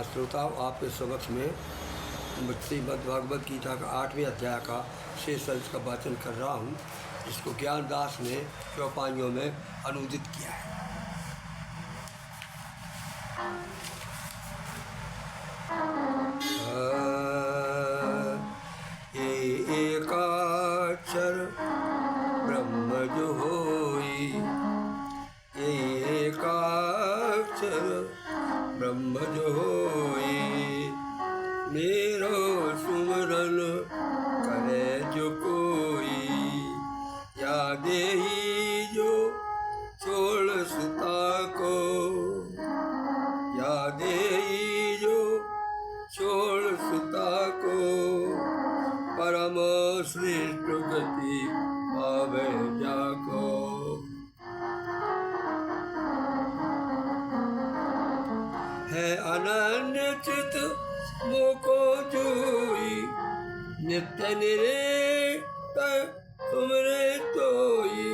श्रोताओं, आपके समक्ष में श्रीमद् भागवत गीता का 8वें अध्याय का शेष अंश का वाचन कर रहा हूँ, जिसको ज्ञानदास ने चौपाइयों में अनुदित किया है। एकाक्षर ब्रह्म जो होई, एकाक्षर ब्रह्म जो होई, मेरो सुमरन करे जो कोई, या देही जो छोड़ सुता को, या देही जो छोड़ सुता को, परम श्रेष्ठ गति पावे जाको। है अनन्य चित मोको जोई, नित्य निरेत तुमरे तोई,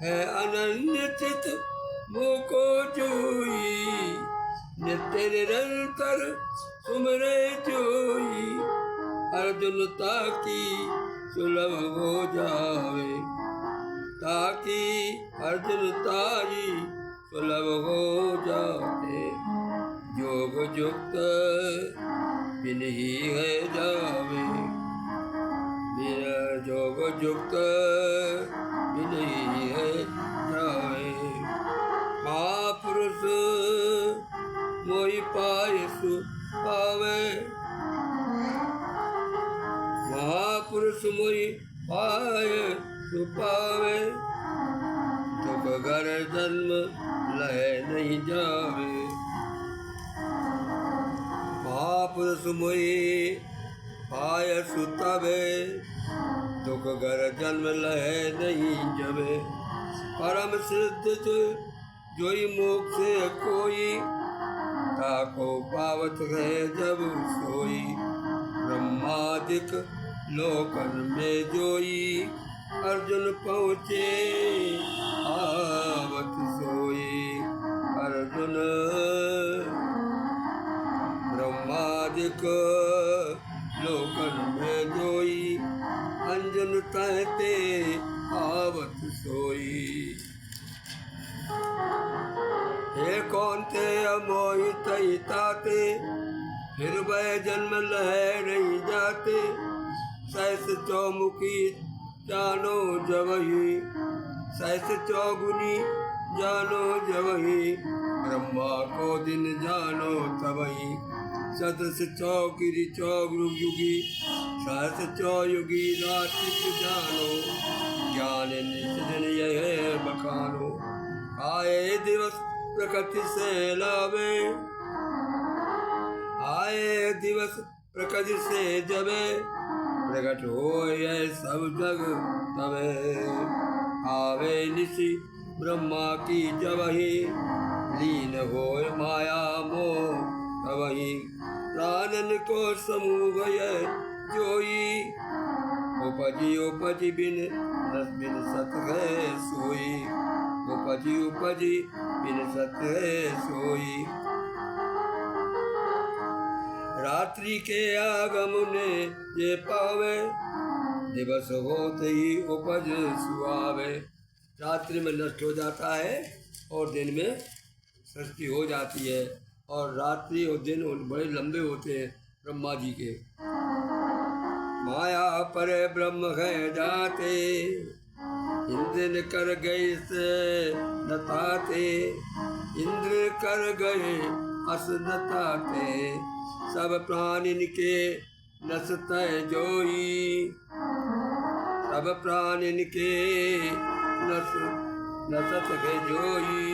है अनन्य चित मोको जोई, नित्य निरंतर तुमरे जोई, अर्जुन ताकि सुलभ हो जावे, ताकि अर्जुन ताई सुलभ हो जाते, योग युक्त बिन ही है जावे, मेरा योग युक्त बिन ही है जावे। महापुरुष मोहि पाए सु पावे, महापुरुष मोहि पाए सु पावे, दुख घर जन्म लहे नहीं जावे। महापुरुष मोहि पाए सु तबे, दुख घर जन्म लहे नहीं जावे। परम सिद्ध जोई मोक्ष कोई, ताको पावत है जब सोई, ब्रह्मादिक लोकन में जोई, अर्जुन पहुँचे आवत सोई, अर्जुन ब्रह्मादिक लोकन में जोई, अंजन तहते आवत सोई। हे कौन थे अमोहि तई ताते, फिर वह जन्म लहे नहीं जाते, सहस चौमुखी जानो जवही, सहस चौगुनी जानो जवही, ब्रह्मा को दिन जानो तवही, सदस चौगिरी चौयुगी, सहस चौयुगी रात्रिक जानो, ज्ञान निश्चन यह बखानो, आए दिवस प्रकृति से लावे, आए दिवस प्रकृति से जबे, प्रकट हो यह सब जग तबे, आवे निशि ब्रह्मा की जबहि, लीन हो माया मोह तबहि, प्राणन को समूह यह जोई, उपजी उपजी बिन रस बिन सत है सोई, उपजी उपजी बिन सत है सोई। रात्रि के आगम ने ये पावे, दिवस होते ही उपज सुआवे। रात्रि में नष्ट हो जाता है और दिन में सृष्टि हो जाती है, और रात्रि और दिन बड़े लंबे होते हैं ब्रह्मा जी के। माया पर ब्रह्म है जाते, इंद्र कर गए से नताते, इंद्र कर गए अस नताते, सब प्राणिन के नसत जोई, सब प्राणिन के नसत के जोई,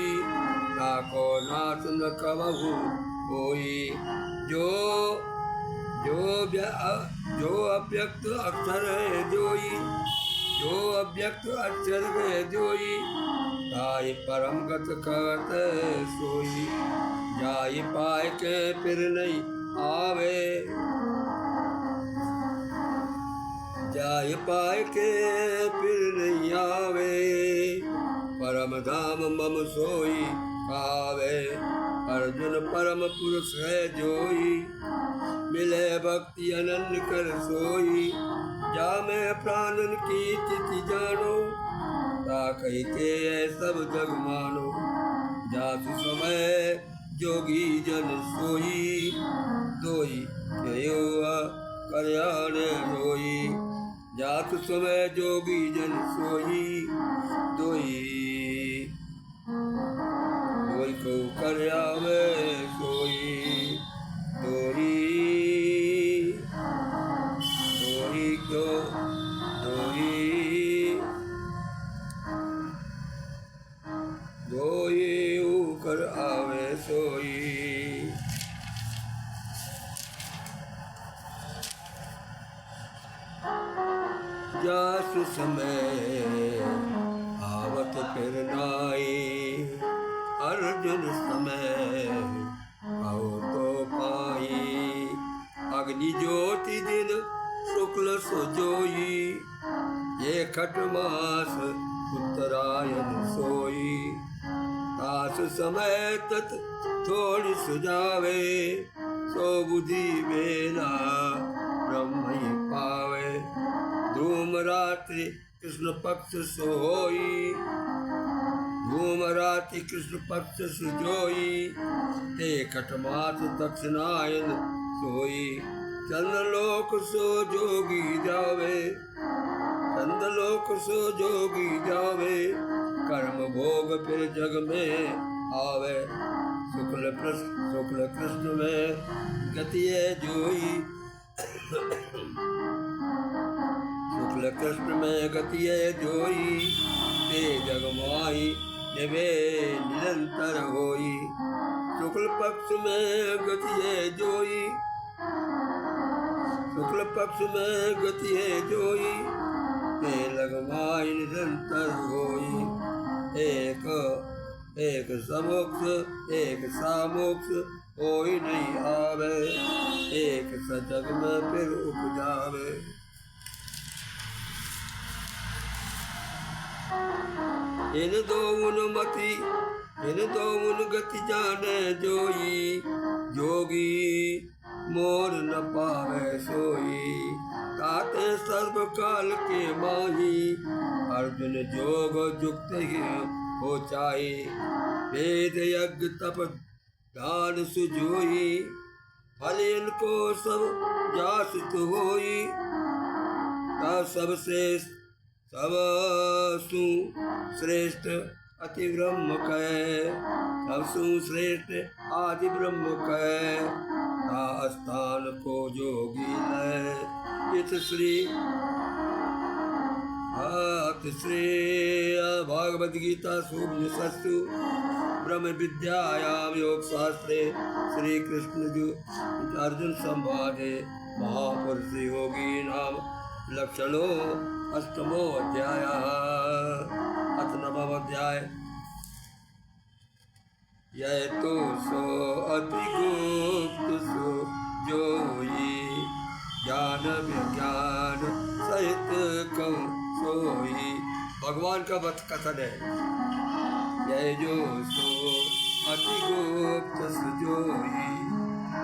नाको नाथ न कबहु कोई, जो अव्यक्त अक्षर है जोई, जो अव्यक्त अक्षर है जोई, ताई परम गत करत सोई, जाई पाए के फिर नहीं आवे, जाय पाए के फिर नहीं आवे, परम धाम मम सोई पावे, अर्जुन परम पुरुष है जोई, मिले भक्ति अनन्य कर सोई। जा मैं प्राणन की तिथि जानो, ता कही के सब जग मानो। जासु समय जोगी जन सोई, दोई कल्याण रोई। जासु समय जोगी जन सोई, दोई को कल्यावे सोई। दोई को दोई ऊकर आवे सोई। जासु समय आवत फिर नाई, अर्जुन समय आओ तो पाई। अग्नि ज्योति दिन शुक्ल सुजोई, ये खट मास उत्तरायण सोई। तास समय तत थोड़ी सुझावे, सो बुद्धि बेला ब्रह्म ही पावे। धूम रात्रि कृष्ण पक्ष सोई, धूम रात्रि कृष्ण पक्ष सुजोई। ते खटमास दक्षिणायन सोई, चंद्रलोक सो जोगी जावे, चंद्रलोक सो जोगी जावे। कर्म भोग फिर जग में आवे, शुक्ल कृष्ण में गति है जोई। शुक्ल कृष्ण में गति है जोई, ते जग माही निवे निरंतर होई। शुक्ल पक्ष में गति है जोई, शुक्ल पक्ष में गति है जोई। ते लग माही निरंतर होई। एक समोक्ष एक सामोक्ष कोई नहीं आवे, एक सजग में फिर उपजावे। इन दोन मति इन दोन गति जाने जोई, जोगी मोर न पावे सोई। ताते सर्व काल के माही, अर्जुन जोग जुक्त ही हो चाई। वेद यज्ञ तप दान सुजोई, फल इनको सब जासुत होई। सबसे सबसु श्रेष्ठ अति ब्रह्म कहे, सबसु श्रेष्ठ आदि ब्रह्म कहे। स्थान को जोगी लय, इत श्री भागवत गीता सूक्ष्म ब्रह्म विद्यायाम योग शास्त्रे श्री कृष्ण जो अर्जुन संवादे महापुरुष योगी नाम लक्षणो अष्टमो अध्याय। अथ नवम अध्याय। यह तो सो अति गुप्त सो जोई, ज्ञान विज्ञान सहित कहूँ सोई। भगवान का कथन है, यह जो सो अति गुप्त सुजोई,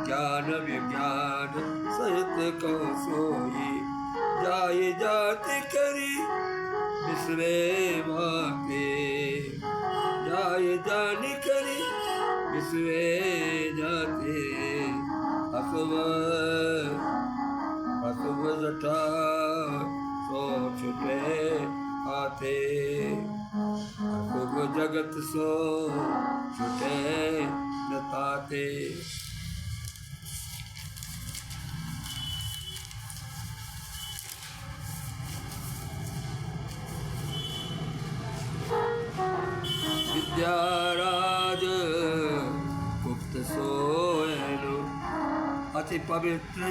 ज्ञान विज्ञान सहित कहूँ सोई। जाय जाति करी विश्वे माते, जाय जानी करी विश्वे जाते। अशुभ अशुभ जटा सो छुपे आते, अशुभ जगत सो छुटे न ताते। विद्याराज गुप्त सोयनु, अति पवित्र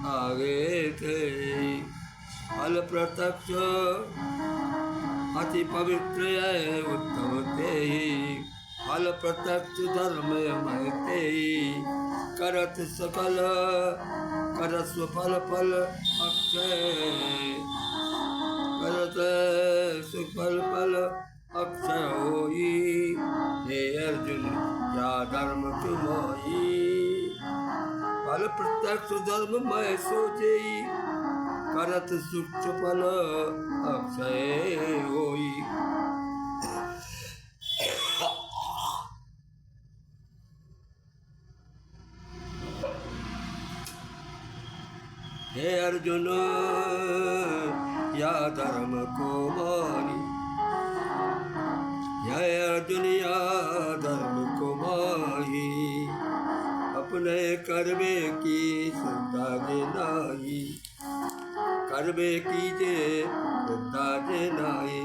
आगे थे। फल प्रत्यक्ष अति पवित्र उत्तम ते, फल प्रत्यक्ष धर्म महते। करत सकल करस्व फल फल अक्षय, करत सुफल फल अक्षय होई। हे अर्जुन या धर्म के माही। फल प्रत्यक्ष धर्म मैं सोचेई, करत सुख फल अक्षय होई। हे अर्जुन या धर्म को मानी, हे अर्जुन या धर्म को माही। अपने कर्मे की श्रद्धा जे नाही, कर्मे कीजे श्रद्धा जे नाही।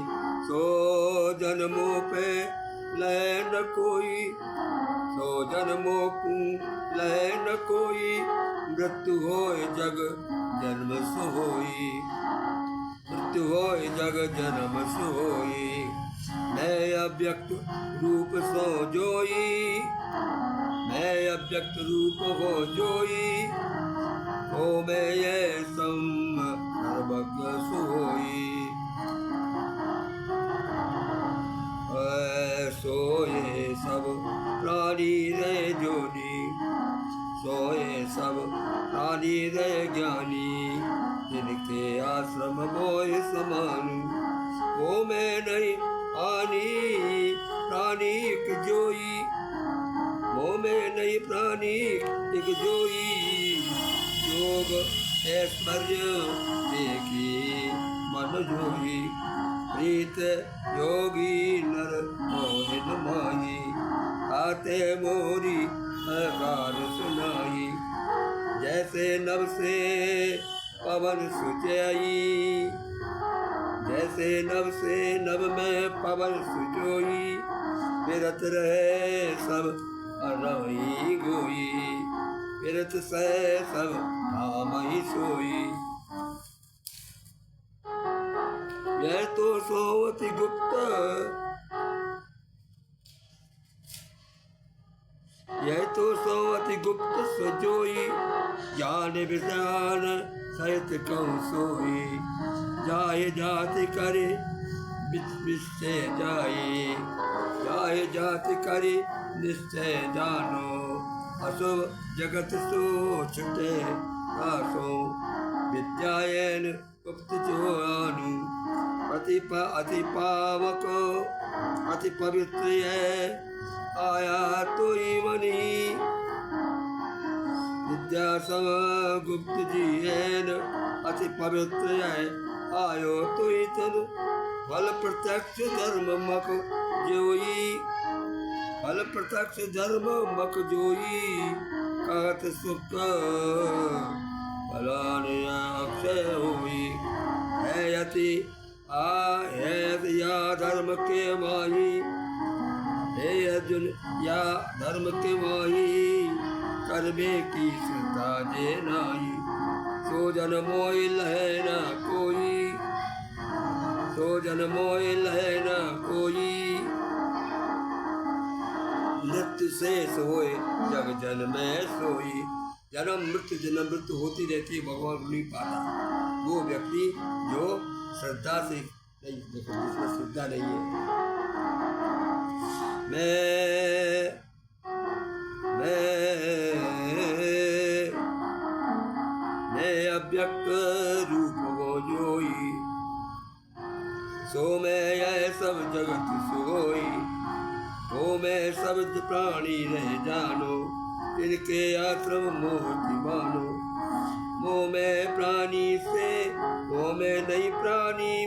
सो जन्मों पे लय न कोई, सो जन्मों को लय न कोई। मृत्यु होय जग जन्म सोई, मृत्यु होय जग जन्म सोई। मैं अव्यक्त रूप सो जोई, मैं अव्यक्त रूप हो जोई। हो मैं ये सर्वज्ञ सोई, सोए सब प्राणी रे जोनी, सोए सब प्राणी रे ज्ञानी। जिनके आश्रम मोय समान, वो मैं नहीं आनी प्राणी एक जोई। वो मैं नहीं प्राणी एक जोई। योग ऐश्वर्य देखी मन जोई, प्रीत योगी नर मोहिन माही। आते मोरी अकार सुनाई, जैसे नभ से पवन सुचाई। जैसे नभ से नभ में पवन सुचोई। फिरत रहे सब अरही गोई, फिरत से सब धाम ही सोई। यह तो सोवति गुप्त, यह तो सोवति गुप्त सजोई। ज्ञान विज्ञान सहित कहूँ सोई। जाए जाति करे निश्चय जाए, जाए जाति करे निश्चय जानो। अशुभ जगत सो छुटे आसो, विद्यायन गुप्त जो आनु। अति पावक अति पवित्र है आया तो मनी। विद्या सब गुप्त जी है अति पवित्र है आयो तो तन। फल प्रत्यक्ष धर्म मक जोई, फल प्रत्यक्ष धर्म मक जोई। कहत सुख फलान अक्षय होई। है यति या धर्म के माही, हे अर्जुन या धर्म के माही। कर्मे की श्रद्धा जे नाही, सो जन मोहि लहे न कोई, सो जन मोहि लहे न कोई। मृत्यु से सोए जग जन में सोई। जन्म मृत्यु होती रहती है, भगवान को नहीं पाता वो व्यक्ति जो श्रद्धा से नहीं, देखो जिसमें श्रद्धा नहीं है। मैं अव्यक्त रूप हो जोई। सो मैं यह सब जगत सोई। हो मैं सब प्राणी रह जानो, इनके आश्रम मोहति मानो। मोह में प्राणी से मोह में नहीं प्राणी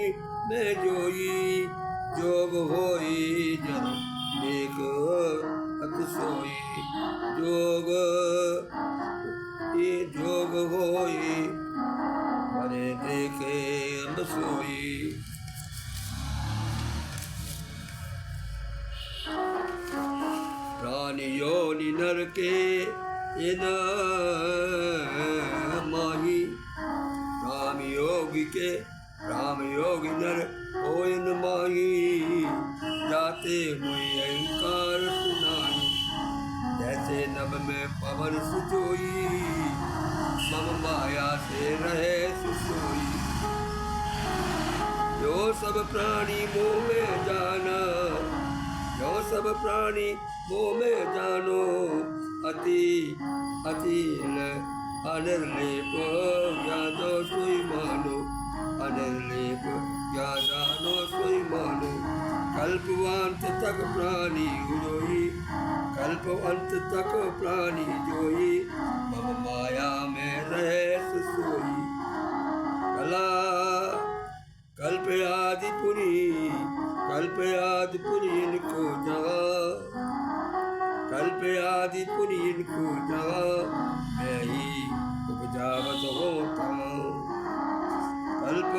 में जोई। जोग होई जन एक अत सोई। जोग ये जोग होई मरे देखे हम सोई। प्राणी योनि नर के इन माही। राम योगी के राम योगी नर हो इन माही। जाते हुए अहंकार सुनाई, जैसे नभ में पवन सुचोई। मम माया से रहे सुसोई। जो सब प्राणी मोह में जाना, जो सब प्राणी मोह में जानो, अति अतिल अनिर्लेप ज्ञानो सोई मानो, अनिर्लेप ज्ञान जानो सोई मानो। कल्पवंत तक प्राणी जोई, कल्पवंत तक प्राणी जोई, मम माया में रहे सोई। कला कल्प आदि पुरी, कल्प आदि पुरी इनको जगा, कल्प आदि पुरी इनको जगा, मैं ही उपजावत होता। कल्प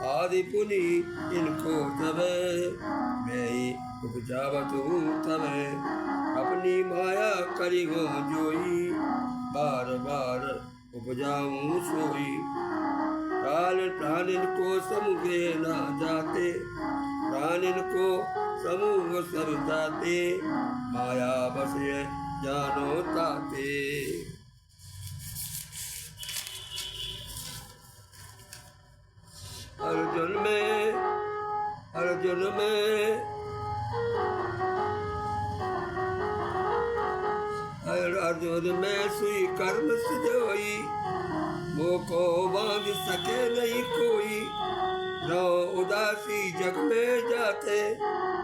आदि पुनि इनको तबे, मैं ही उपजावत हूँ तबे। अपनी माया करी हो जोई, बार बार उपजाऊँ सोई। काल प्राणिन को समूहे न जाते, प्राणिन को समूह सब जाते, माया बस ये जानो ताते। अर्जुन में, अर्जुन में, अर्जुन में सुई कर्म सिजोई, मोह को बांध सके नहीं कोई। रो उदासी जग में जाते,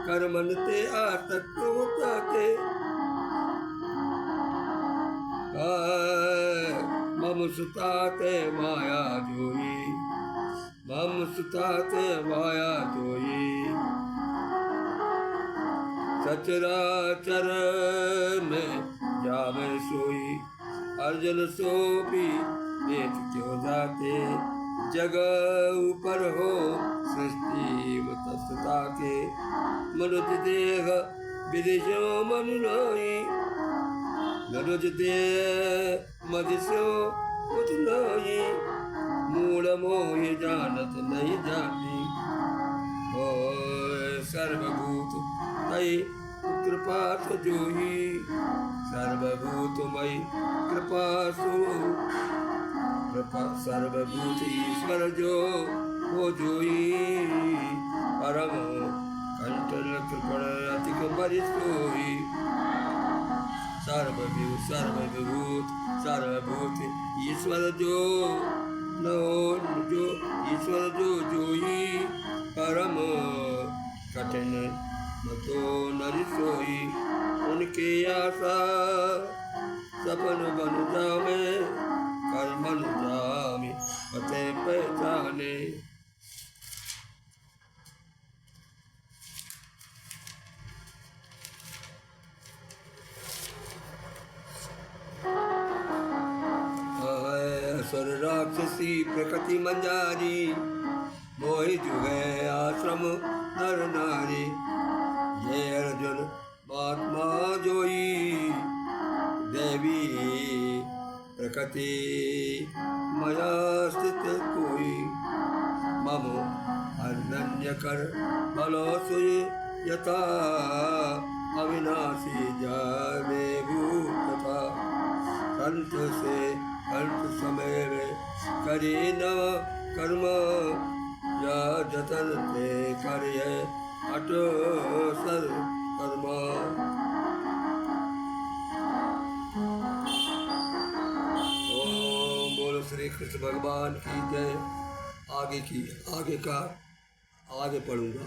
कर्मन ते आसक्त होताते। मम सुताते माया जोई, मम सुताते माया जोई। सचराचर में जावे सोई, अर्जुन सो भी देख क्यों जाते। जग ऊपर हो सृष्टि मतस्ता के, मनुज देह विदेशो मनु नहीं। मनुज देह मदिशो कुछ नहीं, मूल मोह जानत नहीं जाती। ओ सर्वभूत मई कृपा सो जोई, सर्वभूत मई कृपा सो, कृपा सर्वभूत ईश्वर जो हो जोई। परम कंटल कृपण अधिक बरिसोई, सर्वभूत सर्वभूत सर्वभूत ईश्वर जो नो जो ईश्वर जो जोई। परम कठिन मतो नर सोई, उनके आशा सपन बन जावे। कर्मन जामे पते पहचाने। असुर राक्षसी प्रकृति मंजारी, मोहि जुगे आश्रम नर नारी। ये अर्जुन महात्मा जोई, देवी प्रकृति मया स्थित कोई। मम अनन्य कर बलो सुय, यथा अविनाशी जावे भूतथा। संत से कंठ समय में करे नव कर्म, या जतन ते करे अट सर कर्म। ओम बोलो श्री कृष्ण भगवान की जय। आगे का आगे पढ़ूंगा।